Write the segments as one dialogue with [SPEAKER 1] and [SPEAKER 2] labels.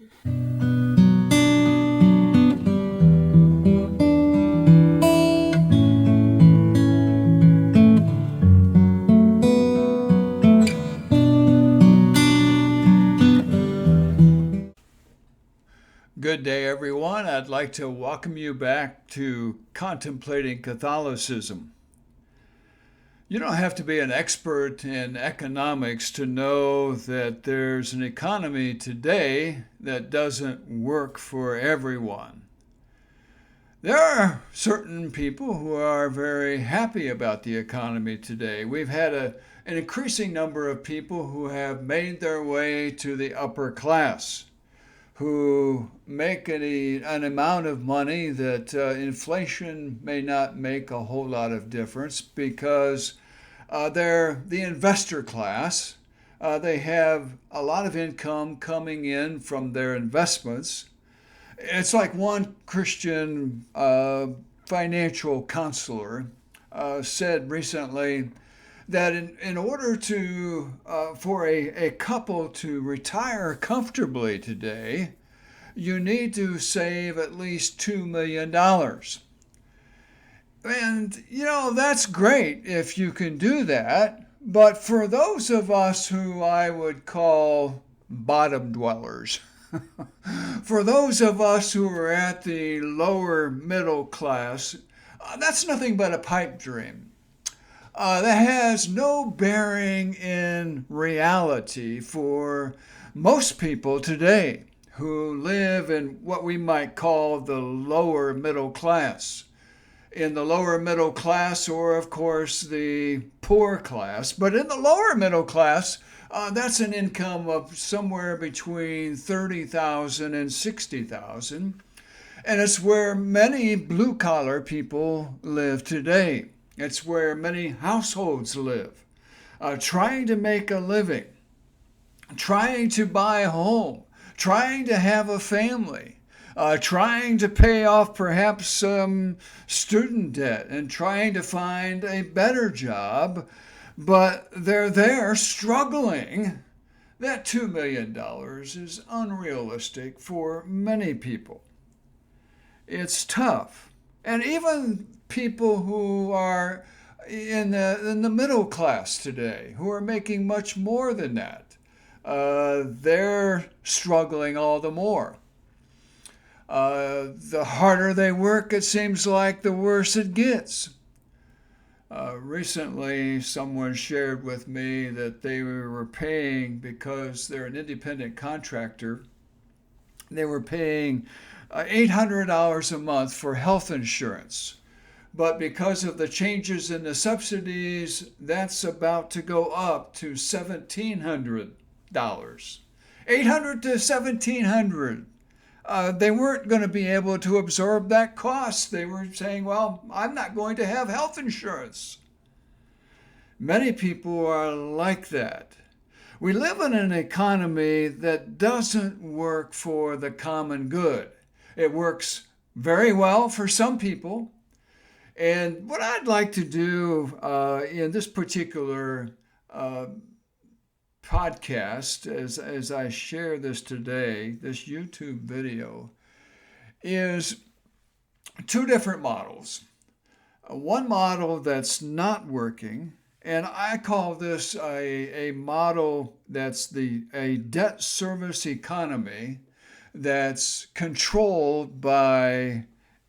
[SPEAKER 1] Good day, everyone. I'd like to welcome you back to Contemplating Catholicism. You don't have to be an expert in economics to know that there's an economy today that doesn't work for everyone. There are certain people who are very happy about the economy today. We've had an increasing number of people who have made their way to the upper class, who make an amount of money that inflation may not make a whole lot of difference because they're the investor class. They have a lot of income coming in from their investments. It's like one Christian financial counselor said recently that in order to for a couple to retire comfortably today, you need to save at least $2 million. And that's great if you can do that. But for those of us who I would call bottom dwellers, for those of us who are at the lower middle class, that's nothing but a pipe dream. That has no bearing in reality for most people today who live in what we might call the lower middle class. In the lower middle class, or of course the poor class, but in the lower middle class, that's an income of somewhere between 30,000 and 60,000, and it's where many blue-collar people live today. It's where many households live, trying to make a living, trying to buy a home, trying to have a family, trying to pay off perhaps some student debt and trying to find a better job, but they're there struggling. That $2 million is unrealistic for many people. It's tough. And even people who are in the middle class today, who are making much more than that, they're struggling all the more. The harder they work, it seems like the worse it gets. Recently, someone shared with me that they were paying, because they're an independent contractor, they were paying $800 a month for health insurance. But because of the changes in the subsidies, that's about to go up to $1,700. 800 to 1,700. They weren't going to be able to absorb that cost. They were saying, well, I'm not going to have health insurance. Many people are like that. We live in an economy that doesn't work for the common good. It works very well for some people. And what I'd like to do in this particular podcast, as I share this today, this YouTube video, is two different models. One model that's not working, and I call this a model that's a debt service economy that's controlled by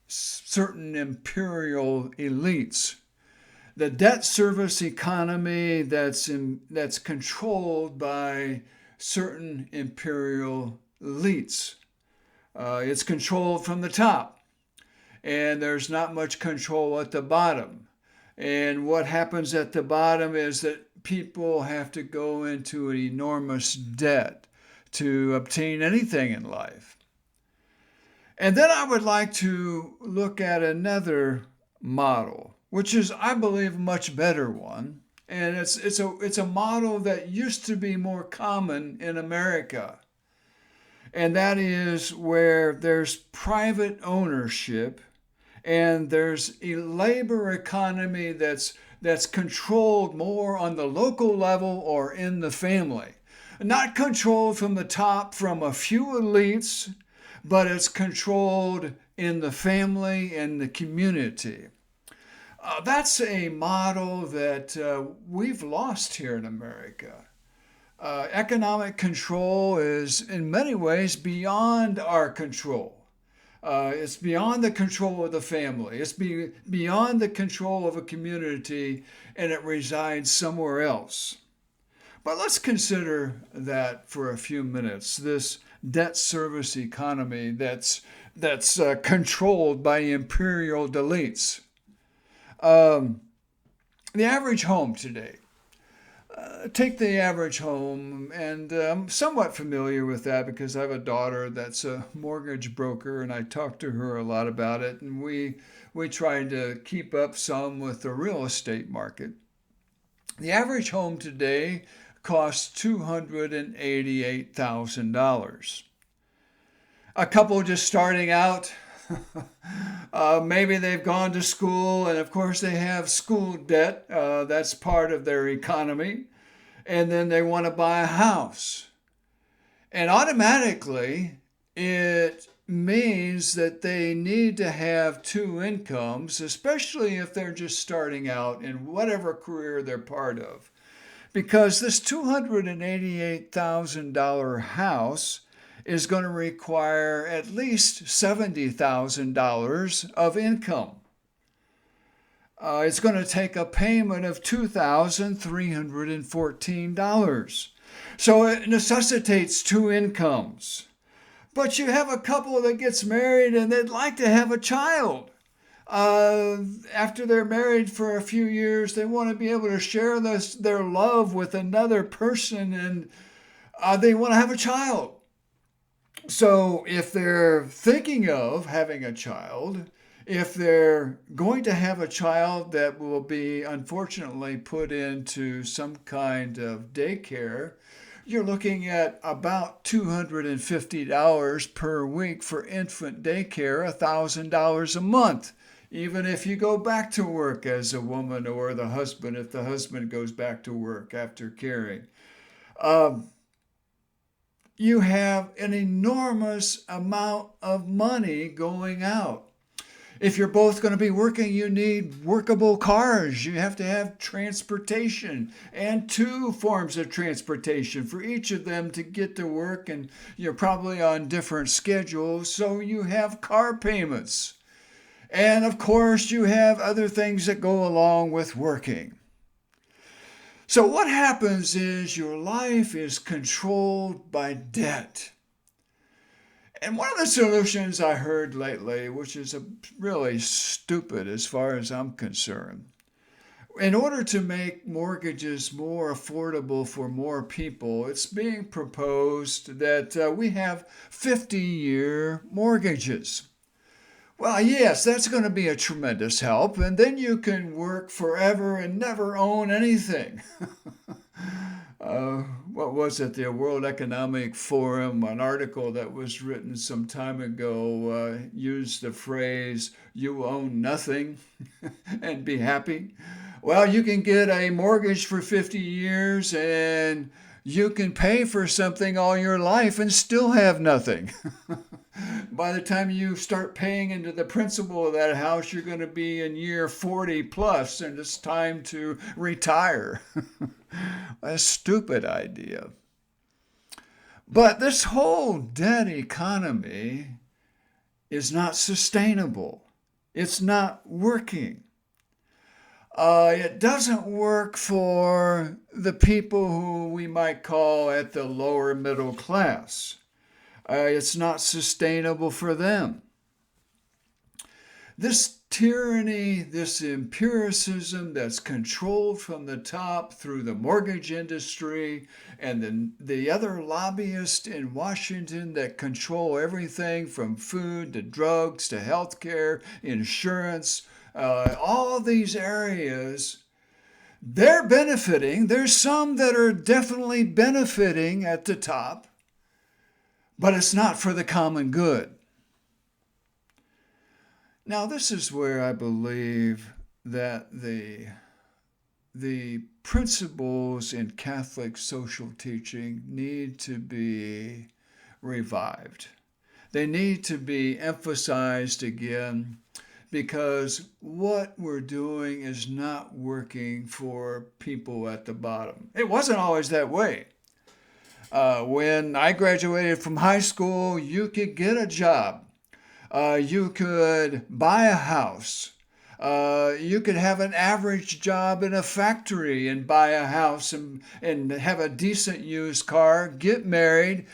[SPEAKER 1] certain imperial elites. The debt service economy that's controlled by certain imperial elites. It's controlled from the top, and there's not much control at the bottom. And what happens at the bottom is that people have to go into an enormous debt to obtain anything in life. And then I would like to look at another model, which is, I believe, a much better one. And it's a model that used to be more common in America. And that is where there's private ownership and there's a labor economy that's controlled more on the local level or in the family. Not controlled from the top from a few elites, but it's controlled in the family and the community. That's a model that we've lost here in America. Economic control is in many ways beyond our control. It's beyond the control of the family. It's beyond the control of a community, and it resides somewhere else. But let's consider that for a few minutes. This debt service economy that's controlled by imperial elites. Um, the average home today. Take the average home, and I'm somewhat familiar with that because I have a daughter that's a mortgage broker, and I talk to her a lot about it. And we try to keep up some with the real estate market. The average home today costs $288,000. A couple just starting out, maybe they've gone to school, and of course they have school debt. That's part of their economy. And then they want to buy a house. And automatically, it means that they need to have two incomes, especially if they're just starting out in whatever career they're part of. Because this $288,000 house is going to require at least $70,000 of income. It's going to take a payment of $2,314. So it necessitates two incomes. But you have a couple that gets married and they'd like to have a child. After they're married for a few years, they want to be able to share their love with another person, and they want to have a child. So if they're thinking of having a child, if they're going to have a child that will be unfortunately put into some kind of daycare, you're looking at about $250 per week for infant daycare, $1,000 a month. Even if you go back to work as a woman, or the husband, if the husband goes back to work after caring. You have an enormous amount of money going out. If you're both going to be working, you need workable cars. You have to have transportation, and two forms of transportation for each of them to get to work, and you're probably on different schedules, so you have car payments. And of course, you have other things that go along with working. So what happens is your life is controlled by debt. And one of the solutions I heard lately, which is really stupid as far as I'm concerned, in order to make mortgages more affordable for more people, it's being proposed that we have 50-year mortgages. Well, yes, that's going to be a tremendous help, and then you can work forever and never own anything. What was it? The World Economic Forum, an article that was written some time ago, used the phrase, "you own nothing and be happy." Well, you can get a mortgage for 50 years and you can pay for something all your life and still have nothing. By the time you start paying into the principal of that house, you're going to be in year 40 plus, and it's time to retire. A stupid idea. But this whole debt economy is not sustainable. It's not working. It doesn't work for the people who we might call at the lower middle class. It's not sustainable for them. This tyranny, this empiricism that's controlled from the top through the mortgage industry and the other lobbyists in Washington that control everything from food to drugs to healthcare, insurance, all these areas, they're benefiting. There's some that are definitely benefiting at the top, but it's not for the common good. Now, this is where I believe that the principles in Catholic social teaching need to be revived. They need to be emphasized again because what we're doing is not working for people at the bottom. It wasn't always that way. When I graduated from high school, you could get a job. You could buy a house. You could have an average job in a factory and buy a house and have a decent used car, get married,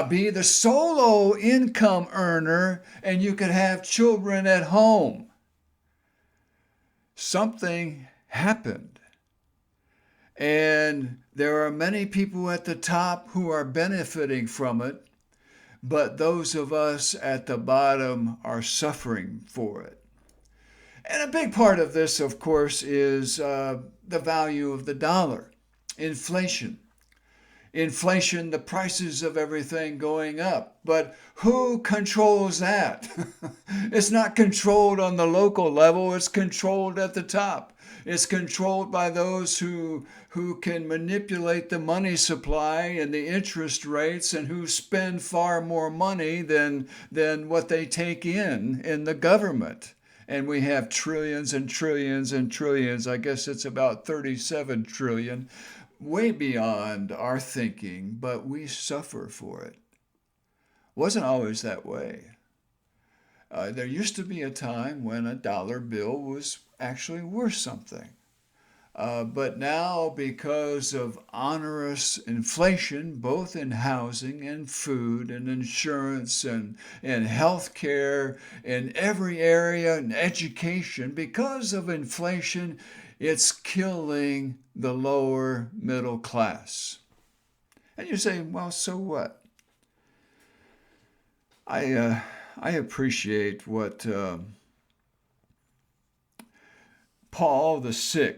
[SPEAKER 1] be the solo income earner, and you could have children at home. Something happened. And there are many people at the top who are benefiting from it, but those of us at the bottom are suffering for it. And a big part of this, of course, is the value of the dollar, inflation. Inflation, the prices of everything going up. But who controls that? It's not controlled on the local level, it's controlled at the top. It's controlled by those who can manipulate the money supply and the interest rates and who spend far more money than what they take in the government. And we have trillions and trillions and trillions. I guess it's about 37 trillion, way beyond our thinking, but we suffer for it. Wasn't always that way. There used to be a time when a dollar bill was actually worth something. But now, because of onerous inflation, both in housing and food and insurance and health care, in every area, and education, because of inflation, it's killing the lower middle class. And you say, well, so what? I appreciate what Paul VI,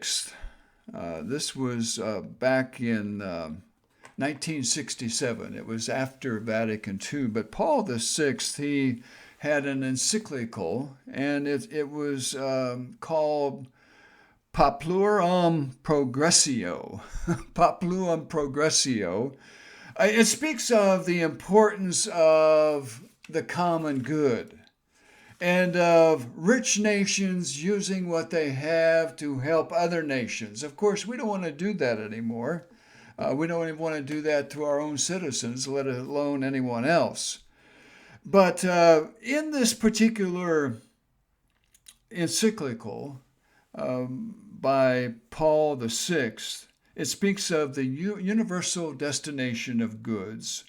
[SPEAKER 1] this was back in 1967. It was after Vatican II. But Paul VI, he had an encyclical, and it was called Populorum Progressio. Populorum Progressio. It speaks of the importance of the common good and of rich nations using what they have to help other nations. Of course, we don't want to do that anymore. We don't even want to do that to our own citizens, let alone anyone else. But in this particular encyclical by Paul VI, it speaks of the universal destination of goods.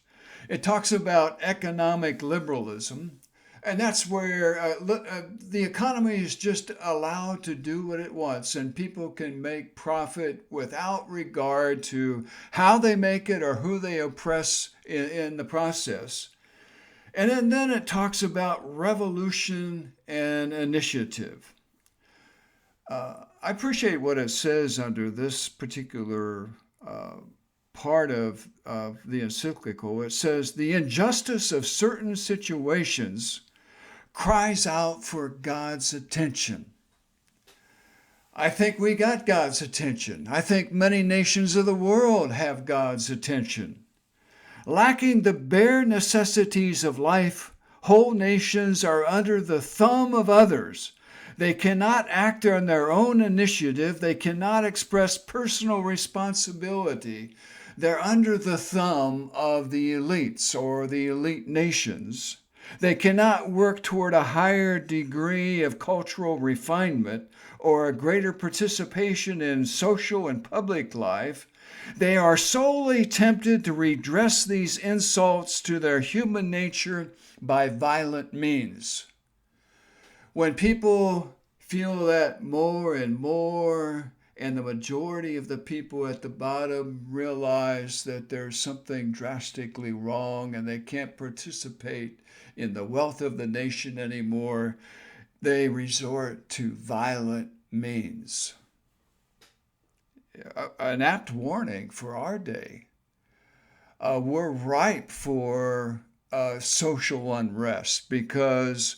[SPEAKER 1] It talks about economic liberalism, and that's where the economy is just allowed to do what it wants, and people can make profit without regard to how they make it or who they oppress in the process. And then it talks about revolution and initiative. I appreciate what it says under this particular part of the encyclical. It says, the injustice of certain situations cries out for God's attention. I think we got God's attention. I think many nations of the world have God's attention. Lacking the bare necessities of life, whole nations are under the thumb of others. They cannot act on their own initiative. They cannot express personal responsibility. They're under the thumb of the elites or the elite nations. They cannot work toward a higher degree of cultural refinement or a greater participation in social and public life. They are solely tempted to redress these insults to their human nature by violent means. When people feel that more and more, and the majority of the people at the bottom realize that there's something drastically wrong and they can't participate in the wealth of the nation anymore, they resort to violent means. An apt warning for our day. We're ripe for social unrest because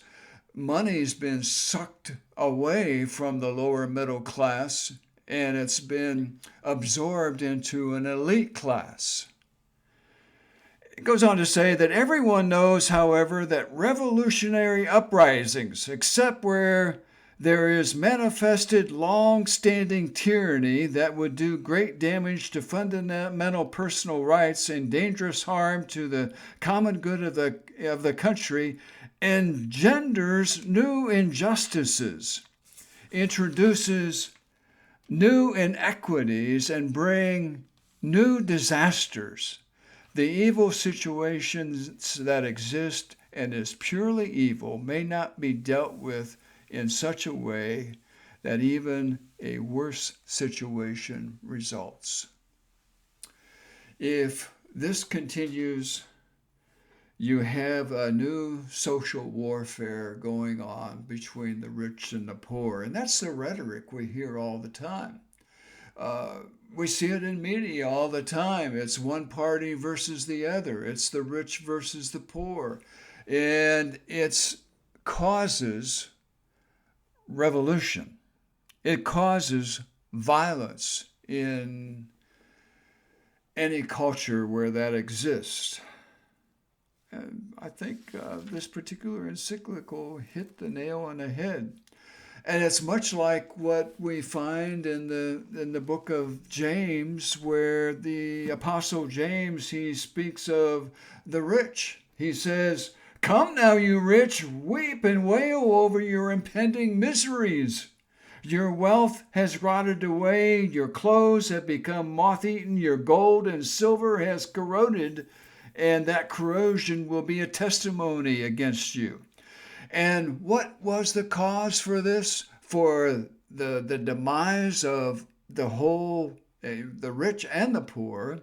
[SPEAKER 1] money's been sucked away from the lower middle class and it's been absorbed into an elite class. It goes on to say that everyone knows, however, that revolutionary uprisings, except where there is manifested long-standing tyranny that would do great damage to fundamental personal rights and dangerous harm to the common good of the country, engenders new injustices, introduces new inequities, and bring new disasters. The evil situations that exist and is purely evil may not be dealt with in such a way that even a worse situation results. If this continues, you have a new social warfare going on between the rich and the poor. And that's the rhetoric we hear all the time. We see it in media all the time. It's one party versus the other. It's the rich versus the poor. And it causes revolution. It causes violence in any culture where that exists. And I think this particular encyclical hit the nail on the head. And it's much like what we find in the book of James, where the Apostle James, he speaks of the rich. He says, "Come now, you rich, weep and wail over your impending miseries. Your wealth has rotted away, your clothes have become moth-eaten, your gold and silver has corroded, and that corrosion will be a testimony against you." And what was the cause for this? For the demise of the whole, the rich and the poor,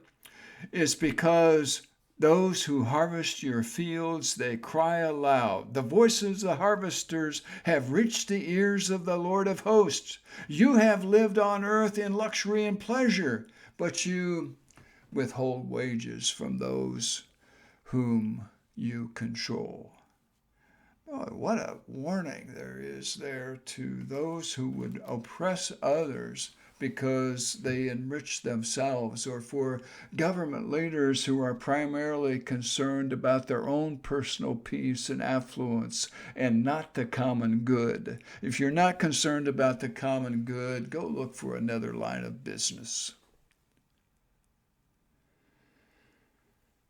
[SPEAKER 1] is because those who harvest your fields, they cry aloud. The voices of the harvesters have reached the ears of the Lord of hosts. You have lived on earth in luxury and pleasure, but you withhold wages from those whom you control. Oh, what a warning there is there to those who would oppress others because they enrich themselves, or for government leaders who are primarily concerned about their own personal peace and affluence and not the common good. If you're not concerned about the common good, go look for another line of business.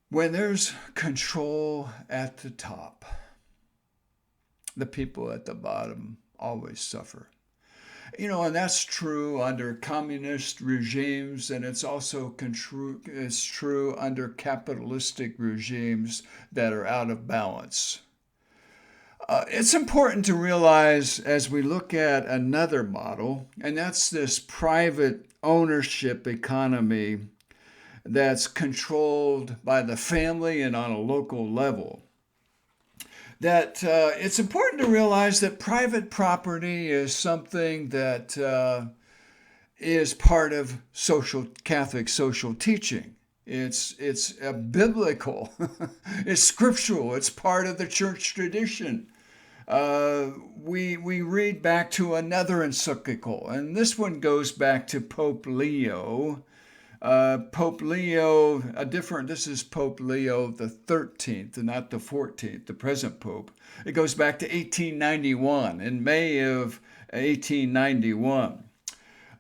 [SPEAKER 1] When there's control at the top, the people at the bottom always suffer. And that's true under communist regimes, and it's also true under capitalistic regimes that are out of balance. It's important to realize as we look at another model, and that's this private ownership economy that's controlled by the family and on a local level, that it's important to realize that private property is something that is part of Catholic social teaching. It's biblical, it's scriptural, it's part of the church tradition. We read back to another encyclical, and this one goes back to Pope Leo. This is Pope Leo the 13th, and not the 14th, the present Pope. It goes back to 1891, in May of 1891.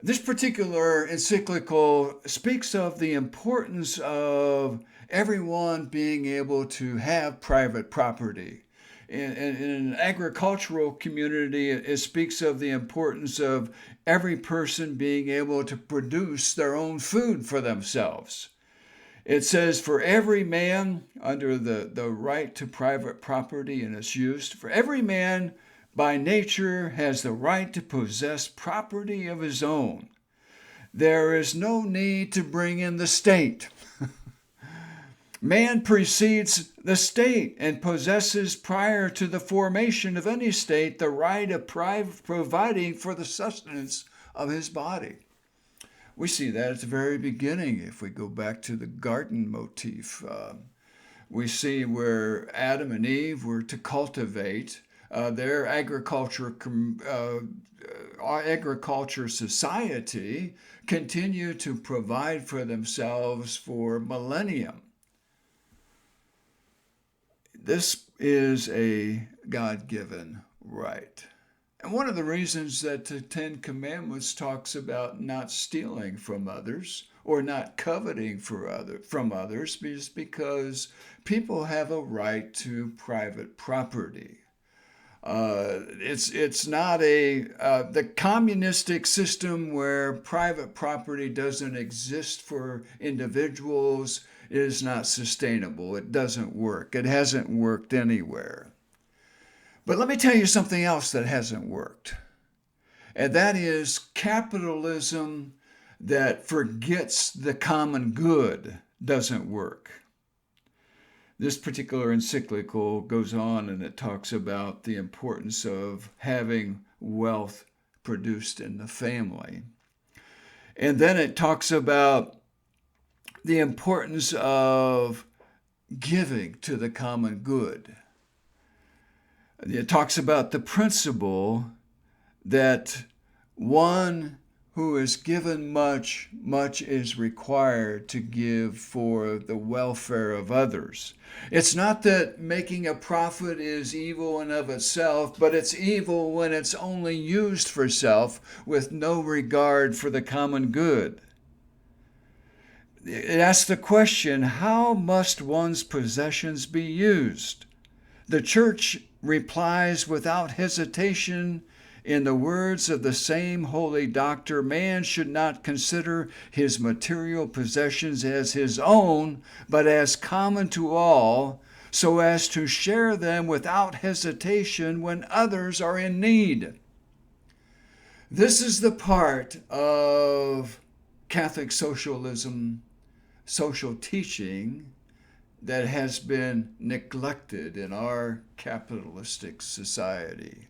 [SPEAKER 1] This particular encyclical speaks of the importance of everyone being able to have private property. In an agricultural community, it speaks of the importance of every person being able to produce their own food for themselves. It says, for every man, under the right to private property and its use, for every man by nature has the right to possess property of his own. There is no need to bring in the state. Man precedes the state and possesses prior to the formation of any state the right of providing for the sustenance of his body. We see that at the very beginning. If we go back to the garden motif, we see where Adam and Eve were to cultivate. Their agriculture agriculture society continue to provide for themselves for millennium. This is a God-given right. And one of the reasons that the Ten Commandments talks about not stealing from others or not coveting from others is because people have a right to private property. It's not the communistic system where private property doesn't exist for individuals is not sustainable. It doesn't work. It hasn't worked anywhere. But let me tell you something else that hasn't worked. And that is capitalism that forgets the common good doesn't work. This particular encyclical goes on and it talks about the importance of having wealth produced in the family. And then it talks about the importance of giving to the common good. It talks about the principle that one who is given much, much is required to give for the welfare of others. It's not that making a profit is evil in of itself, but it's evil when it's only used for self with no regard for the common good. It asks the question, how must one's possessions be used? The church replies without hesitation in the words of the same holy doctor, man should not consider his material possessions as his own, but as common to all, so as to share them without hesitation when others are in need. This is the part of Catholic socialism, social teaching, that has been neglected in our capitalistic society.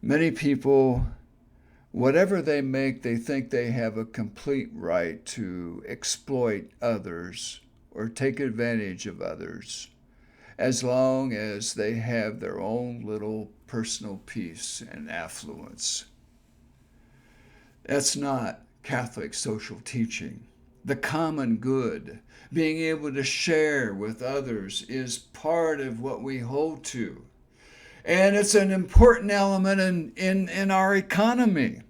[SPEAKER 1] Many people, whatever they make, they think they have a complete right to exploit others or take advantage of others, as long as they have their own little personal peace and affluence. That's not Catholic social teaching. The common good, being able to share with others, is part of what we hold to. And it's an important element in our economy,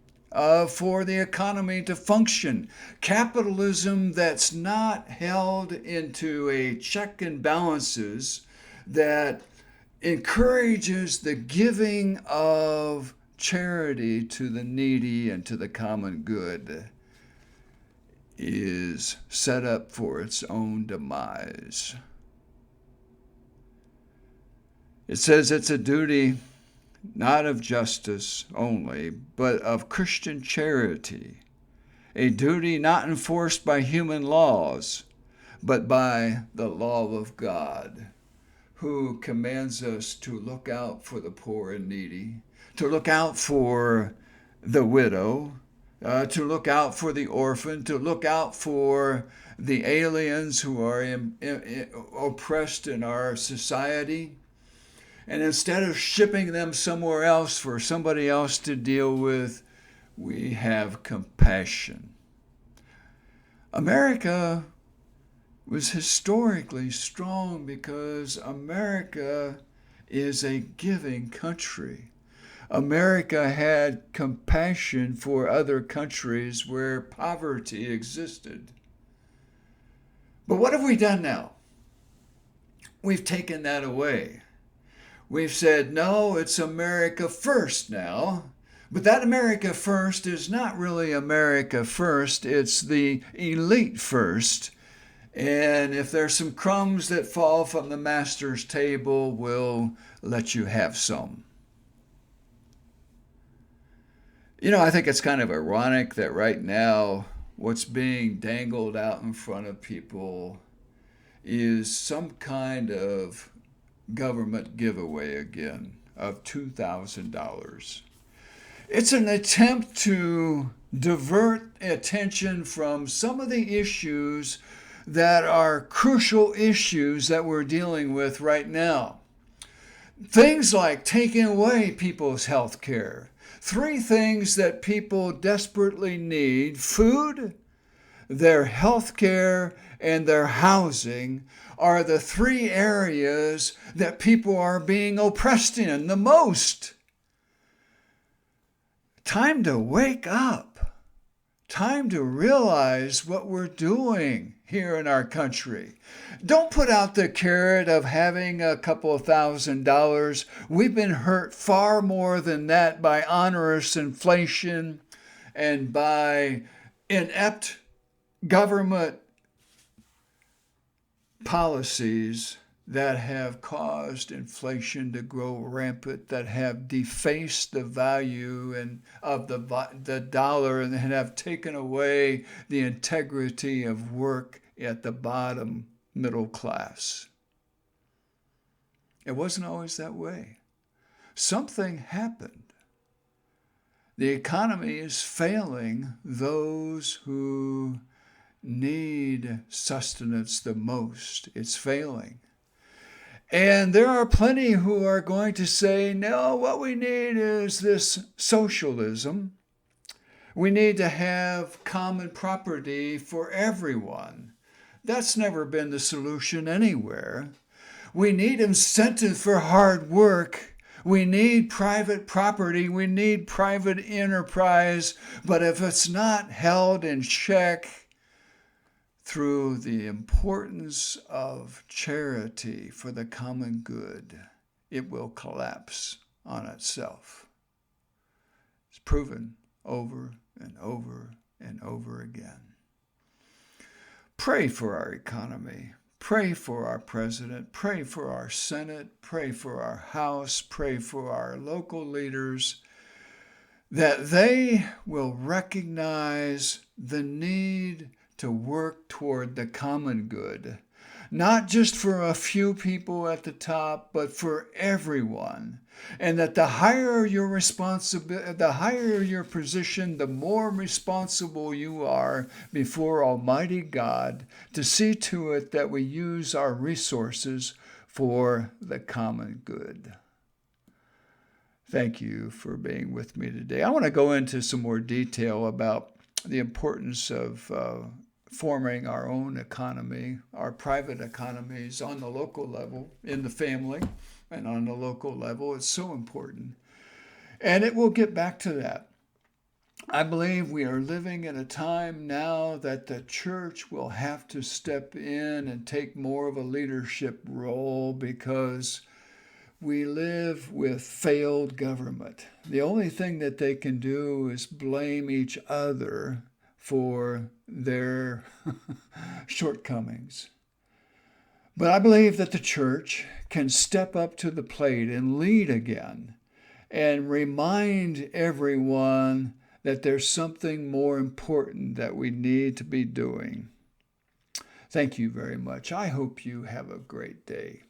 [SPEAKER 1] for the economy to function. Capitalism that's not held into a check and balances, that encourages the giving of charity to the needy and to the common good, is set up for its own demise. It says it's a duty not of justice only, but of Christian charity, a duty not enforced by human laws, but by the law of God, who commands us to look out for the poor and needy, to look out for the widow, to look out for the orphan, to look out for the aliens who are oppressed in our society. And instead of shipping them somewhere else for somebody else to deal with, we have compassion. America was historically strong because America is a giving country. America had compassion for other countries where poverty existed. But what have we done now? We've taken that away. We've said, no, it's America first now. But that America first is not really America first. It's the elite first. And if there's some crumbs that fall from the master's table, we'll let you have some. You know, I think it's kind of ironic that right now what's being dangled out in front of people is some kind of government giveaway again of $2,000. It's an attempt to divert attention from some of the issues that are crucial issues that we're dealing with right now. Things like taking away people's health care, Three things that people desperately need: food, their health care, and their housing are the three areas that people are being oppressed in the most. Time to wake up. Time to realize what we're doing here in our country. Don't put out the carrot of having a couple of $1,000s. We've been hurt far more than that by onerous inflation and by inept government policies that have caused inflation to grow rampant, that have defaced the value of the dollar and have taken away the integrity of work at the bottom middle class. It wasn't always that way. Something happened. The economy is failing those who need sustenance the most. It's failing. And there are plenty who are going to say, no, what we need is this socialism. We need to have common property for everyone. That's never been the solution anywhere. We need incentive for hard work. We need private property. We need private enterprise. But if it's not held in check through the importance of charity for the common good, it will collapse on itself. It's proven over and over and over again. Pray for our economy. Pray for our president. Pray for our Senate. Pray for our House. Pray for our local leaders, that they will recognize the need to work toward the common good, not just for a few people at the top, but for everyone. And that the higher your responsibility, the higher your position, the more responsible you are before Almighty God to see to it that we use our resources for the common good. Thank you for being with me today. I want to go into some more detail about the importance of forming our own economy, our private economies on the local level, in the family, and on the local level. It's so important. And it will get back to that. I believe we are living in a time now that the church will have to step in and take more of a leadership role, because we live with failed government. The only thing that they can do is blame each other for their shortcomings. But I believe that the church can step up to the plate and lead again and remind everyone that there's something more important that we need to be doing. Thank you very much. I hope you have a great day.